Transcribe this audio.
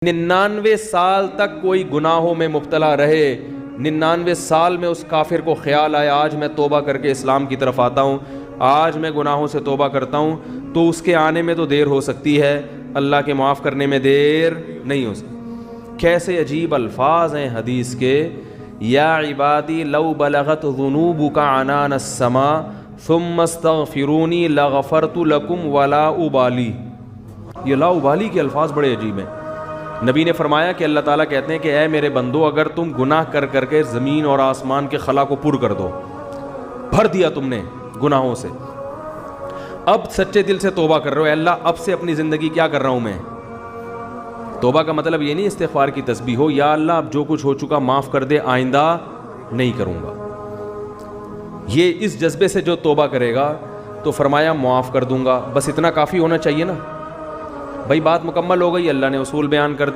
99 سال تک کوئی گناہوں میں مبتلا رہے، 99 سال میں اس کافر کو خیال آیا آج میں توبہ کر کے اسلام کی طرف آتا ہوں، آج میں گناہوں سے توبہ کرتا ہوں، تو اس کے آنے میں تو دیر ہو سکتی ہے، اللہ کے معاف کرنے میں دیر نہیں ہو سکتی۔ کیسے عجیب الفاظ ہیں حدیث کے، یا عبادی لو بلغت ذنوبک عنان السماء ثم استغفرونی لغفرت لکم ولا ابالی۔ یہ لا ابالی کے الفاظ بڑے عجیب ہیں۔ نبی نے فرمایا کہ اللہ تعالیٰ کہتے ہیں کہ اے میرے بندو، اگر تم گناہ کر کر کے زمین اور آسمان کے خلا کو پر کر دو، بھر دیا تم نے گناہوں سے، اب سچے دل سے توبہ کر رہے ہو، اے اللہ اب سے اپنی زندگی کیا کر رہا ہوں میں۔ توبہ کا مطلب یہ نہیں استغفار کی تسبیح ہو، یا اللہ اب جو کچھ ہو چکا معاف کر دے، آئندہ نہیں کروں گا۔ یہ اس جذبے سے جو توبہ کرے گا تو فرمایا معاف کر دوں گا، بس اتنا کافی ہونا چاہیے نا۔ بھائی بات مکمل ہو گئی، اللہ نے اصول بیان کر دیا۔